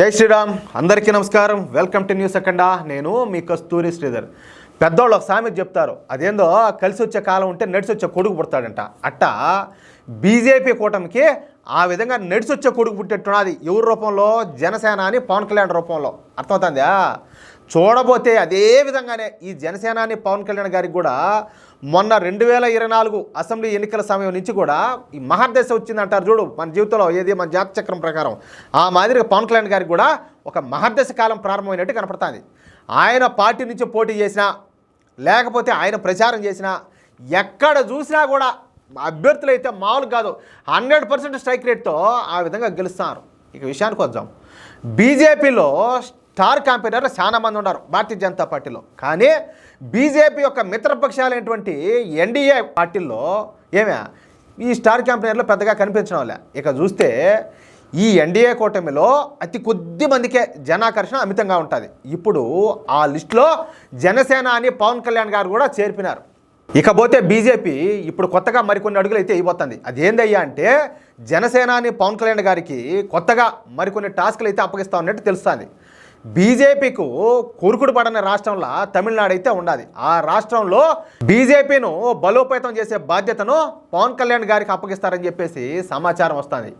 జై శ్రీరామ్. అందరికీ నమస్కారం. వెల్కమ్ టు న్యూస్ అఖండ. నేను మీ కస్తూరి శ్రీధర్. పెద్దవాళ్ళు ఒక సామెత చెప్తారు, అదేందో కలిసి వచ్చే కాలం ఉంటే నడిచి వచ్చే కొడుకు పుడతాడంట. అట్టా బీజేపీ కూటమికి ఆ విధంగా నడిచి వచ్చే కొడుకు పుట్టేట్టున్నది. ఎవరి రూపంలో? జనసేన అని పవన్ కళ్యాణ్ రూపంలో. అర్థమవుతుందా? చూడబోతే అదే విధంగానే ఈ జనసేనాని పవన్ కళ్యాణ్ గారికి కూడా మొన్న 2024 అసెంబ్లీ ఎన్నికల సమయం నుంచి కూడా ఈ మహర్దశ వచ్చిందంటారు చూడు మన జీవితంలో, ఏది మన జాతక చక్రం ప్రకారం. ఆ మాదిరిగా పవన్ కళ్యాణ్ గారికి కూడా ఒక మహర్దశ కాలం ప్రారంభమైనట్టు కనపడుతుంది. ఆయన పార్టీ నుంచి పోటీ చేసినా లేకపోతే ఆయన ప్రచారం చేసినా ఎక్కడ చూసినా కూడా అభ్యర్థులు అయితే మామూలు కాదు, 100% స్ట్రైక్ రేట్తో ఆ విధంగా గెలుస్తున్నారు. ఇక విషయానికి వద్దాం. బీజేపీలో స్టార్ క్యాంపెయినర్లు చాలా మంది ఉన్నారు భారతీయ జనతా పార్టీలో. కానీ బీజేపీ యొక్క మిత్రపక్షాలైనటువంటి ఎన్డీఏ పార్టీల్లో ఈ స్టార్ క్యాంపెయినర్లు పెద్దగా కనిపించడం లే. ఇక చూస్తే ఈ ఎన్డీఏ కూటమిలో అతి కొద్ది మందికే జనాకర్షణ అమితంగా ఉంటుంది. ఇప్పుడు ఆ లిస్టులో జనసేన అని పవన్ కళ్యాణ్ గారు కూడా చేర్పినారు. ఇకపోతే బీజేపీ ఇప్పుడు కొత్తగా మరికొన్ని అడుగులు అయితే ఇవ్వబోతుంది. అదేందయ్యా అంటే జనసేన అని పవన్ కళ్యాణ్ గారికి కొత్తగా మరికొన్ని టాస్కులు అయితే అప్పగిస్తా ఉన్నట్టు తెలుస్తుంది. బీజేపీకు కురుకుడు పడని రాష్ట్రంలో తమిళనాడు అయితే ఉండాలి. ఆ రాష్ట్రంలో బీజేపీను బలోపేతం చేసే బాధ్యతను పవన్ కళ్యాణ్ గారికి అప్పగిస్తారని చెప్పేసి సమాచారం వస్తుంది.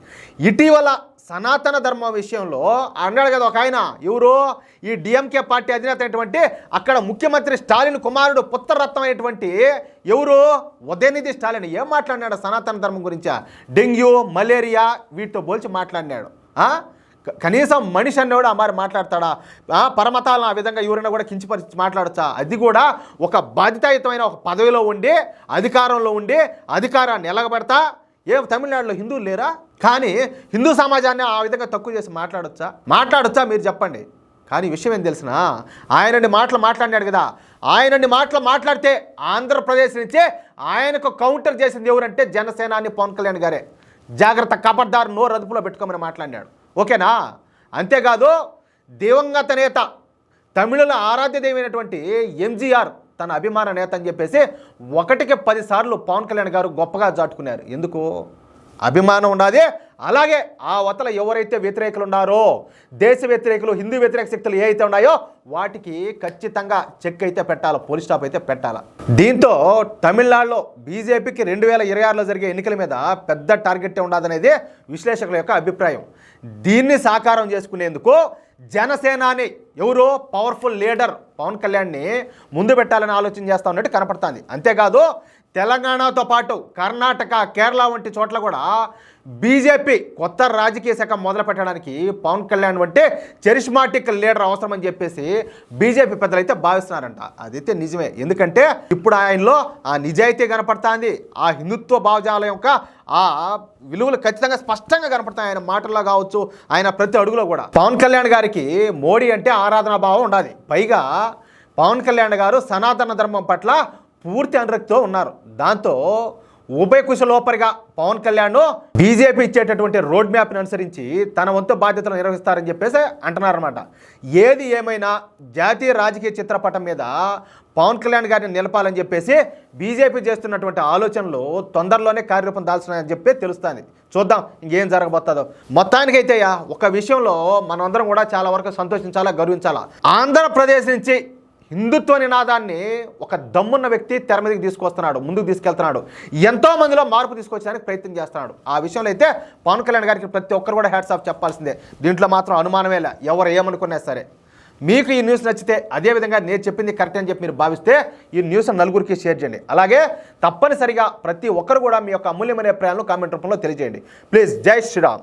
ఇటీవల సనాతన ధర్మం విషయంలో అన్నాడు కదా ఒక ఆయన, ఎవరు? ఈ డిఎంకే పార్టీ అధినేత అయినటువంటి అక్కడ ముఖ్యమంత్రి స్టాలిన్ కుమారుడు పుత్రరత్నం అయినటువంటి ఎవరు? ఉదయనిధి స్టాలిన్ ఏం మాట్లాడినాడు సనాతన ధర్మం గురించా? డెంగ్యూ, మలేరియా వీటితో పోల్చి మాట్లాడినాడు. కనీసం మనిషి అన్నవాడు ఆ మరి మాట్లాడతాడా? పరమతాలను ఆ విధంగా ఎవరైనా కూడా కించపరిచి మాట్లాడచ్చా? అది కూడా ఒక బాధ్యతాయుతమైన ఒక పదవిలో ఉండి అధికారంలో ఉండి అధికారాన్ని ఎలగబెడతా. తమిళనాడులో హిందువులు లేరా? కానీ హిందూ సమాజాన్ని ఆ విధంగా తక్కువ చేసి మాట్లాడొచ్చా మీరు చెప్పండి. కానీ విషయం ఏం తెలిసినా ఆయనని మాట్లాడినాడు కదా, ఆయనని మాట్లాడితే ఆంధ్రప్రదేశ్ నుంచే ఆయనకు కౌంటర్ చేసింది ఎవరంటే జనసేనాని పవన్ కళ్యాణ్ గారే. జాగ్రత్త, కబర్దార్, నోరు అదుపులో పెట్టుకోమని మాట్లాడినాడు. ఓకేనా? అంతేకాదు దివంగత నేత తమిళుల ఆరాధ్య దైవమైనటువంటి ఎంజీఆర్ తన అభిమాన నేత అని చెప్పేసి 1కి 10 సార్లు పవన్ కళ్యాణ్ గారు గొప్పగా చాటుకున్నారు. ఎందుకు? అభిమానం ఉన్నది. అలాగే ఆ వతల ఎవరైతే వ్యతిరేకులు ఉన్నారో, దేశ వ్యతిరేకులు, హిందూ వ్యతిరేక శక్తులు ఏ అయితే ఉన్నాయో వాటికి ఖచ్చితంగా చెక్ అయితే పెట్టాలి, పోలీస్ స్టాప్ అయితే పెట్టాలి. దీంతో తమిళనాడులో బీజేపీకి 2026లో జరిగే ఎన్నికల మీద పెద్ద టార్గెట్ ఉండదనేది విశ్లేషకుల యొక్క అభిప్రాయం. దీన్ని సాకారం చేసుకునేందుకు జనసేనాని ఎవరో పవర్ఫుల్ లీడర్ పవన్ కళ్యాణ్ని ముందు పెట్టాలని ఆలోచన చేస్తూ ఉన్నట్టు కనపడుతుంది. అంతేకాదు తెలంగాణతో పాటు కర్ణాటక, కేరళ వంటి చోట్ల కూడా బీజేపీ కొత్త రాజకీయ శాఖ మొదలు పెట్టడానికి పవన్ కళ్యాణ్ వంటి చరిష్మాటిక్ లీడర్ అవసరమని చెప్పేసి బీజేపీ పెద్దలు అయితే భావిస్తున్నారంట. అదైతే నిజమే. ఎందుకంటే ఇప్పుడు ఆయనలో ఆ నిజాయితీ కనపడుతుంది, ఆ హిందుత్వ భావజాలం యొక్క ఆ విలువలు ఖచ్చితంగా స్పష్టంగా కనపడతాయి ఆయన మాటల్లో కావచ్చు, ఆయన ప్రతి అడుగులో కూడా. పవన్ కళ్యాణ్ గారికి మోడీ అంటే ఆరాధనా భావం ఉండాలి. పైగా పవన్ కళ్యాణ్ గారు సనాతన ధర్మం పట్ల పూర్తి అనురక్తితో ఉన్నారు. దాంతో ఉభయ కుశలోపరిగా పవన్ కళ్యాణ్ బీజేపీ ఇచ్చేటటువంటి రోడ్ మ్యాప్ని అనుసరించి తన వంతు బాధ్యతలు నిర్వహిస్తారని చెప్పేసి అంటున్నారన్నమాట. ఏది ఏమైనా జాతీయ రాజకీయ చిత్రపటం మీద పవన్ కళ్యాణ్ గారిని నిలపాలని చెప్పేసి బీజేపీ చేస్తున్నటువంటి ఆలోచనలు తొందరలోనే కార్యరూపం దాల్చున్నాయని చెప్పి తెలుస్తుంది. చూద్దాం ఇంకేం జరగబోతుందో. మొత్తానికైతే ఒక విషయంలో మనమందరం కూడా చాలా వరకు సంతోషించాలా, గర్వించాలా. ఆంధ్రప్రదేశ్ నుంచి హిందుత్వ నినాదాన్ని ఒక దమ్మున్న వ్యక్తి తెర మీదకి తీసుకొస్తున్నాడు, ముందుకు తీసుకెళ్తున్నాడు, ఎంతో మందిలో మార్పు తీసుకొచ్చడానికి ప్రయత్నం చేస్తున్నాడు. ఆ విషయంలో అయితే పవన్ కళ్యాణ్ గారికి ప్రతి ఒక్కరు కూడా హ్యాట్స్ ఆఫ్ చెప్పాల్సిందే. దీంట్లో మాత్రం అనుమానమే లే, ఎవరు ఏమనుకున్నా సరే. మీకు ఈ న్యూస్ నచ్చితే, అదేవిధంగా నేను చెప్పింది కరెక్ట్ అని చెప్పి మీరు భావిస్తే ఈ న్యూస్ నలుగురికి షేర్ చేయండి. అలాగే తప్పనిసరిగా ప్రతి ఒక్కరు కూడా మీ యొక్క అమూల్యమైన అభిప్రాయాలను కామెంట్ రూపంలో తెలియజేయండి ప్లీజ్. జై శ్రీరామ్.